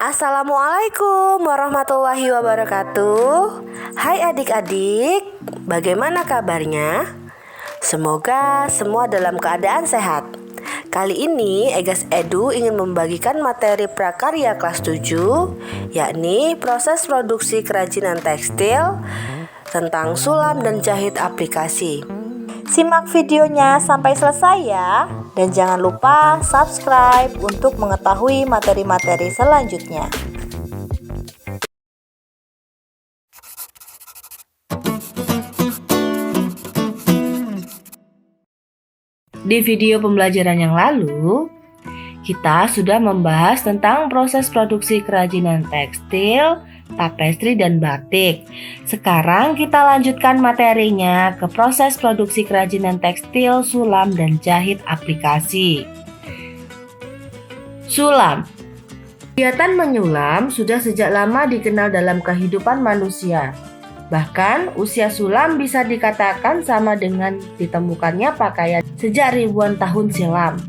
Assalamualaikum warahmatullahi wabarakatuh. Hai adik-adik, bagaimana kabarnya? Semoga semua dalam keadaan sehat. Kali ini Egas Edu ingin membagikan materi prakarya kelas 7, yakni proses produksi kerajinan tekstil tentang sulam dan jahit aplikasi. Simak videonya sampai selesai ya. Dan jangan lupa subscribe untuk mengetahui materi-materi selanjutnya. Di video pembelajaran yang lalu, kita sudah membahas tentang proses produksi kerajinan tekstil, tapestri, dan batik. Sekarang kita lanjutkan materinya ke proses produksi kerajinan tekstil, sulam, dan jahit aplikasi. Sulam. Kegiatan menyulam sudah sejak lama dikenal dalam kehidupan manusia. Bahkan usia sulam bisa dikatakan sama dengan ditemukannya pakaian sejak ribuan tahun silam.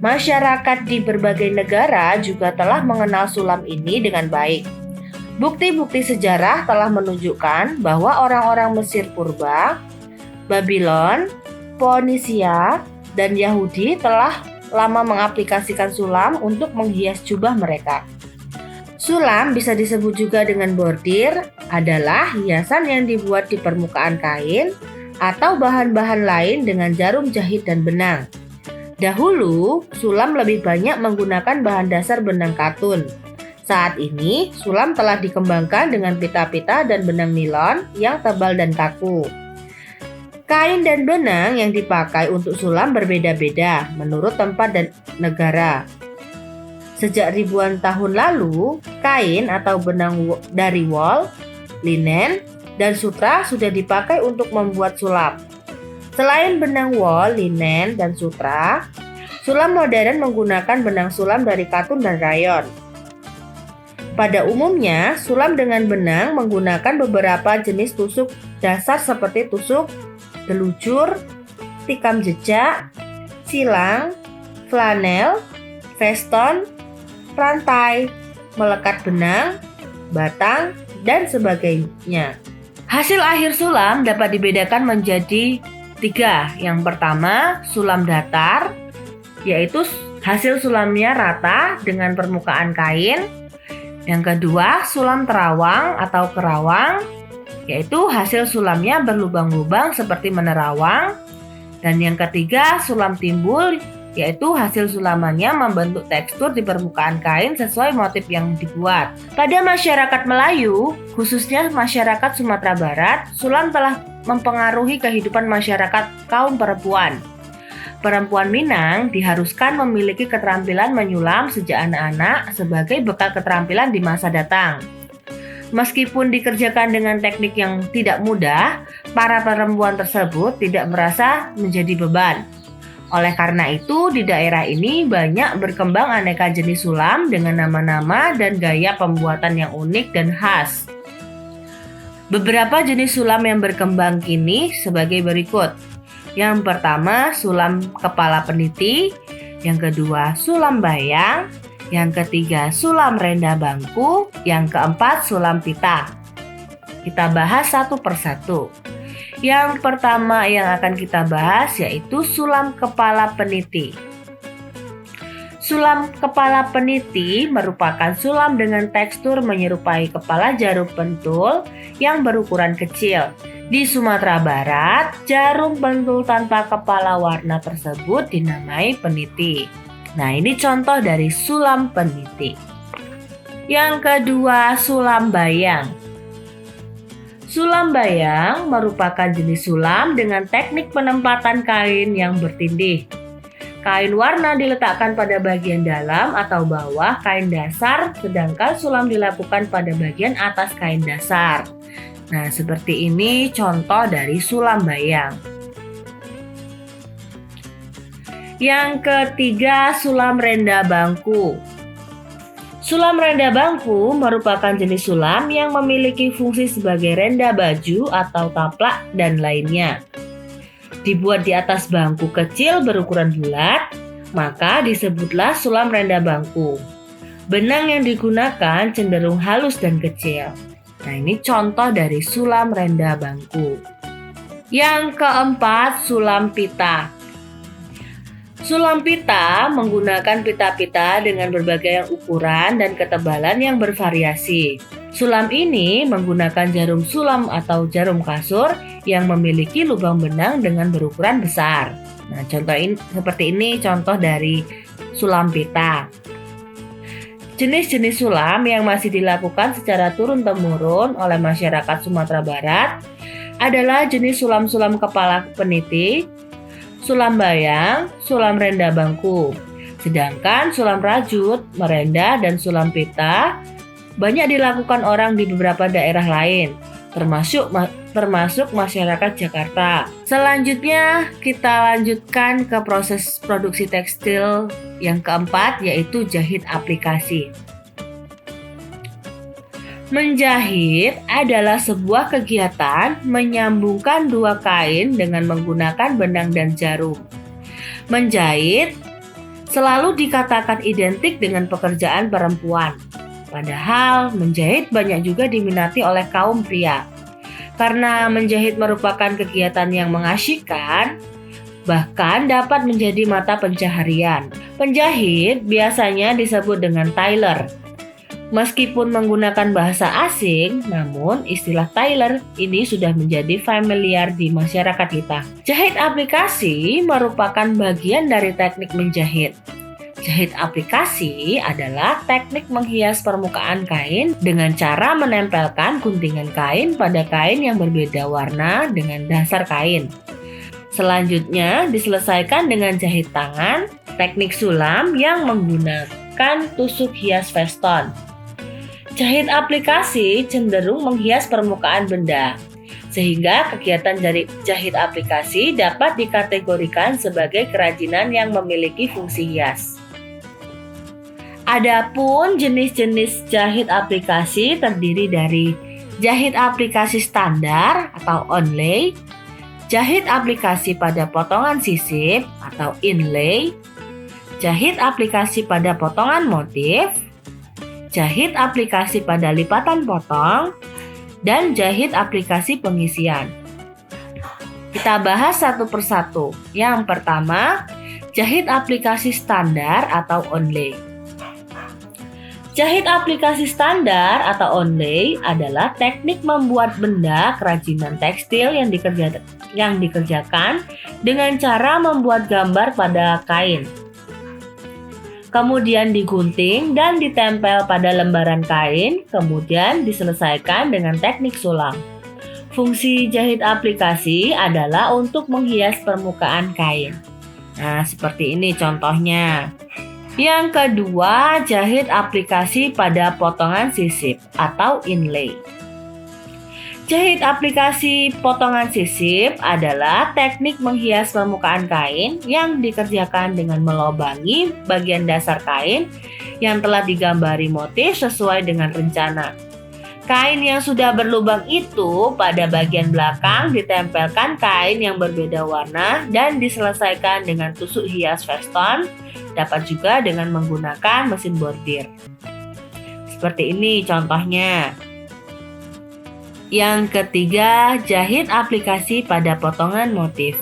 Masyarakat di berbagai negara juga telah mengenal sulam ini dengan baik. Bukti-bukti sejarah telah menunjukkan bahwa orang-orang Mesir purba, Babylon, Phoenisia, dan Yahudi telah lama mengaplikasikan sulam untuk menghias jubah mereka. Sulam bisa disebut juga dengan bordir, adalah hiasan yang dibuat di permukaan kain atau bahan-bahan lain dengan jarum jahit dan benang. Dahulu, sulam lebih banyak menggunakan bahan dasar benang katun. Saat ini, sulam telah dikembangkan dengan pita-pita dan benang nilon yang tebal dan kaku. Kain dan benang yang dipakai untuk sulam berbeda-beda menurut tempat dan negara. Sejak ribuan tahun lalu, kain atau benang dari wol, linen, dan sutra sudah dipakai untuk membuat sulam. Selain benang wol, linen, dan sutra, sulam modern menggunakan benang sulam dari katun dan rayon. Pada umumnya, sulam dengan benang menggunakan beberapa jenis tusuk dasar seperti tusuk telucur, tikam jejak, silang, flanel, veston, rantai, melekat benang, batang, dan sebagainya. Hasil akhir sulam dapat dibedakan menjadi 3. Yang pertama, sulam datar, yaitu hasil sulamnya rata dengan permukaan kain. Yang kedua, sulam terawang atau kerawang, yaitu hasil sulamnya berlubang-lubang seperti menerawang. Dan yang ketiga, sulam timbul, yaitu hasil sulamannya membentuk tekstur di permukaan kain sesuai motif yang dibuat. Pada masyarakat Melayu, khususnya masyarakat Sumatera Barat, sulam telah mempengaruhi kehidupan masyarakat kaum perempuan. Perempuan Minang diharuskan memiliki keterampilan menyulam sejak anak-anak sebagai bekal keterampilan di masa datang. Meskipun dikerjakan dengan teknik yang tidak mudah, para perempuan tersebut tidak merasa menjadi beban. Oleh karena itu, di daerah ini banyak berkembang aneka jenis sulam dengan nama-nama dan gaya pembuatan yang unik dan khas. Beberapa jenis sulam yang berkembang kini sebagai berikut. Yang pertama, sulam kepala peniti. Yang kedua, sulam bayang. Yang ketiga, sulam renda bangku. Yang keempat, sulam pita. Kita bahas satu persatu. Yang pertama yang akan kita bahas yaitu sulam kepala peniti. Sulam kepala peniti merupakan sulam dengan tekstur menyerupai kepala jarum pentul yang berukuran kecil. Di Sumatera Barat, jarum pentul tanpa kepala warna tersebut dinamai peniti. Nah, ini contoh dari sulam peniti. Yang kedua, sulam bayang. Sulam bayang merupakan jenis sulam dengan teknik penempatan kain yang bertindih. Kain warna diletakkan pada bagian dalam atau bawah kain dasar, sedangkan sulam dilakukan pada bagian atas kain dasar. Nah, seperti ini contoh dari sulam bayang. Yang ketiga, sulam renda bangku. Sulam renda bangku merupakan jenis sulam yang memiliki fungsi sebagai renda baju atau taplak dan lainnya. Dibuat di atas bangku kecil berukuran bulat, maka disebutlah sulam renda bangku. Benang yang digunakan cenderung halus dan kecil. Nah, ini contoh dari sulam renda bangku. Yang keempat, sulam pita. Sulam pita menggunakan pita-pita dengan berbagai ukuran dan ketebalan yang bervariasi. Sulam ini menggunakan jarum sulam atau jarum kasur yang memiliki lubang benang dengan berukuran besar. Nah, seperti ini contoh dari sulam pita. Jenis-jenis sulam yang masih dilakukan secara turun-temurun oleh masyarakat Sumatera Barat adalah jenis sulam-sulam kepala peniti, sulam bayang, sulam renda bangku. Sedangkan sulam rajut, merenda, dan sulam pita banyak dilakukan orang di beberapa daerah lain, termasuk masyarakat Jakarta. Selanjutnya kita lanjutkan ke proses produksi tekstil yang keempat, yaitu jahit aplikasi. Menjahit adalah sebuah kegiatan menyambungkan dua kain dengan menggunakan benang dan jarum. Menjahit selalu dikatakan identik dengan pekerjaan perempuan. Padahal menjahit banyak juga diminati oleh kaum pria. Karena menjahit merupakan kegiatan yang mengasyikkan, bahkan dapat menjadi mata pencaharian. Penjahit biasanya disebut dengan tailor. Meskipun menggunakan bahasa asing, namun istilah tailor ini sudah menjadi familiar di masyarakat kita. Jahit aplikasi merupakan bagian dari teknik menjahit. Jahit aplikasi adalah teknik menghias permukaan kain dengan cara menempelkan guntingan kain pada kain yang berbeda warna dengan dasar kain. Selanjutnya diselesaikan dengan jahit tangan, teknik sulam yang menggunakan tusuk hias veston. Jahit aplikasi cenderung menghias permukaan benda, sehingga kegiatan dari jahit aplikasi dapat dikategorikan sebagai kerajinan yang memiliki fungsi hias. Adapun jenis-jenis jahit aplikasi terdiri dari jahit aplikasi standar atau onlay, jahit aplikasi pada potongan sisip atau inlay, jahit aplikasi pada potongan motif, jahit aplikasi pada lipatan potong, dan jahit aplikasi pengisian. Kita bahas satu persatu. Yang pertama, jahit aplikasi standar atau onlay. Jahit aplikasi standar atau onlay adalah teknik membuat benda kerajinan tekstil yang dikerjakan dengan cara membuat gambar pada kain. Kemudian digunting dan ditempel pada lembaran kain, kemudian diselesaikan dengan teknik sulam. Fungsi jahit aplikasi adalah untuk menghias permukaan kain. Nah, seperti ini contohnya. Yang kedua, jahit aplikasi pada potongan sisip atau inlay. Jahit aplikasi potongan sisip adalah teknik menghias permukaan kain yang dikerjakan dengan melobangi bagian dasar kain yang telah digambari motif sesuai dengan rencana. Kain yang sudah berlubang itu pada bagian belakang ditempelkan kain yang berbeda warna dan diselesaikan dengan tusuk hias veston, dapat juga dengan menggunakan mesin bordir. Seperti ini contohnya. Yang ketiga, jahit aplikasi pada potongan motif.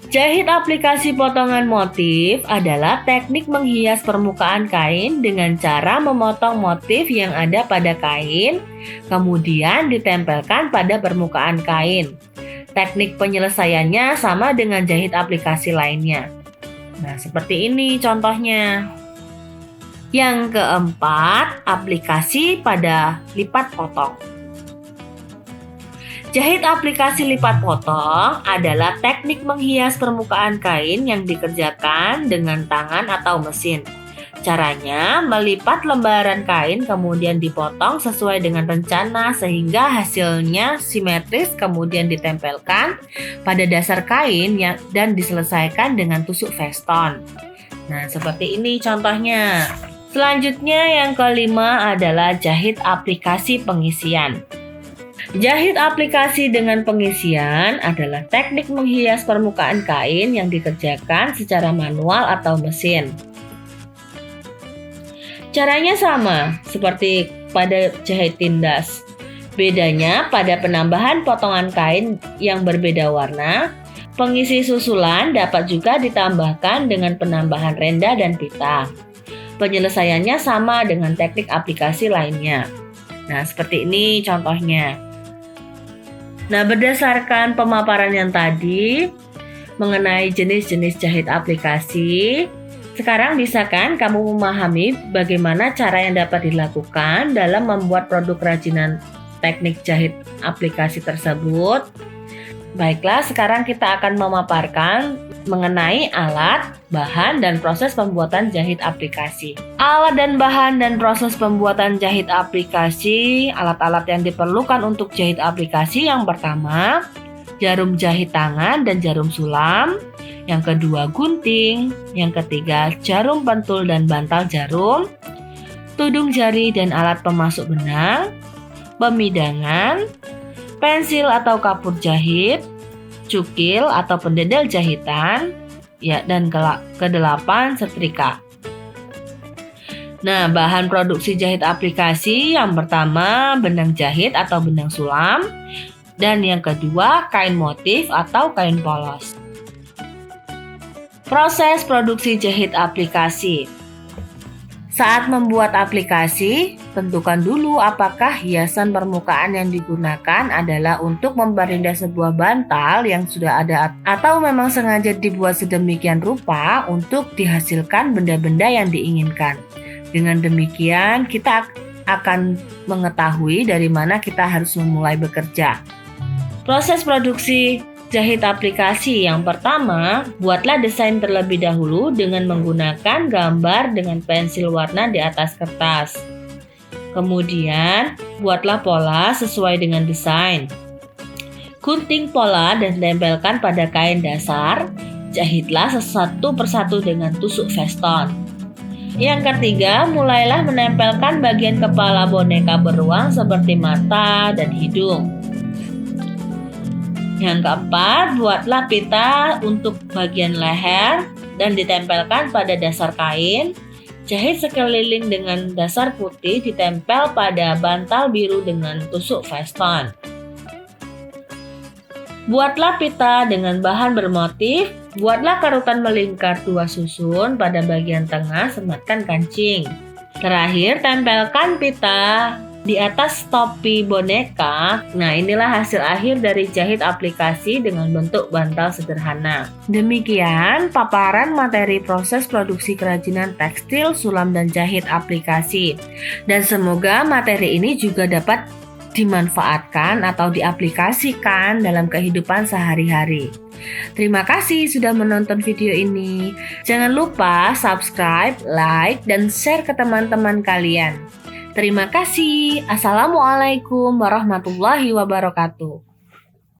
Jahit aplikasi potongan motif adalah teknik menghias permukaan kain dengan cara memotong motif yang ada pada kain, kemudian ditempelkan pada permukaan kain. Teknik penyelesaiannya sama dengan jahit aplikasi lainnya. Nah, seperti ini contohnya. Yang keempat, aplikasi pada lipat potong. Jahit aplikasi lipat potong adalah teknik menghias permukaan kain yang dikerjakan dengan tangan atau mesin. Caranya melipat lembaran kain kemudian dipotong sesuai dengan rencana sehingga hasilnya simetris, kemudian ditempelkan pada dasar kain dan diselesaikan dengan tusuk veston. Nah, seperti ini contohnya. Selanjutnya yang kelima adalah jahit aplikasi pengisian. Jahit aplikasi dengan pengisian adalah teknik menghias permukaan kain yang dikerjakan secara manual atau mesin. Caranya sama seperti pada jahit tindas. Bedanya pada penambahan potongan kain yang berbeda warna. Pengisi susulan dapat juga ditambahkan dengan penambahan renda dan pita. Penyelesaiannya sama dengan teknik aplikasi lainnya. Nah, seperti ini contohnya. Nah, berdasarkan pemaparan yang tadi mengenai jenis-jenis jahit aplikasi, sekarang bisa kan kamu memahami bagaimana cara yang dapat dilakukan dalam membuat produk kerajinan teknik jahit aplikasi tersebut? Baiklah, sekarang kita akan memaparkan mengenai alat, bahan, dan proses pembuatan jahit aplikasi. Alat dan bahan dan proses pembuatan jahit aplikasi. Alat-alat yang diperlukan untuk jahit aplikasi yang pertama, jarum jahit tangan dan jarum sulam. Yang kedua, gunting. Yang ketiga, jarum pentul dan bantal jarum. Tudung jari dan alat pemasuk benang. Pemidangan. Pensil atau kapur jahit, cukil atau pendedel jahitan, dan kedelapan setrika. Nah, bahan produksi jahit aplikasi yang pertama benang jahit atau benang sulam, dan yang kedua kain motif atau kain polos. Proses produksi jahit aplikasi. Saat membuat aplikasi, tentukan dulu apakah hiasan permukaan yang digunakan adalah untuk memperindah sebuah bantal yang sudah ada atau memang sengaja dibuat sedemikian rupa untuk dihasilkan benda-benda yang diinginkan. Dengan demikian, kita akan mengetahui dari mana kita harus memulai bekerja. Proses produksi jahit aplikasi yang pertama, buatlah desain terlebih dahulu dengan menggunakan gambar dengan pensil warna di atas kertas. Kemudian, buatlah pola sesuai dengan desain. Gunting pola dan tempelkan pada kain dasar. Jahitlah satu persatu dengan tusuk veston. Yang ketiga, mulailah menempelkan bagian kepala boneka beruang seperti mata dan hidung. Yang keempat, buatlah pita untuk bagian leher dan ditempelkan pada dasar kain. Jahit sekeliling dengan dasar putih ditempel pada bantal biru dengan tusuk veston. Buatlah pita dengan bahan bermotif. Buatlah karutan melingkar 2 susun pada bagian tengah, sematkan kancing. Terakhir, tempelkan pita di atas topi boneka. Nah, inilah hasil akhir dari jahit aplikasi dengan bentuk bantal sederhana. Demikian paparan materi proses produksi kerajinan tekstil, sulam, dan jahit aplikasi. Dan semoga materi ini juga dapat dimanfaatkan atau diaplikasikan dalam kehidupan sehari-hari. Terima kasih sudah menonton video ini. Jangan lupa subscribe, like, dan share ke teman-teman kalian. Terima kasih. Assalamualaikum warahmatullahi wabarakatuh.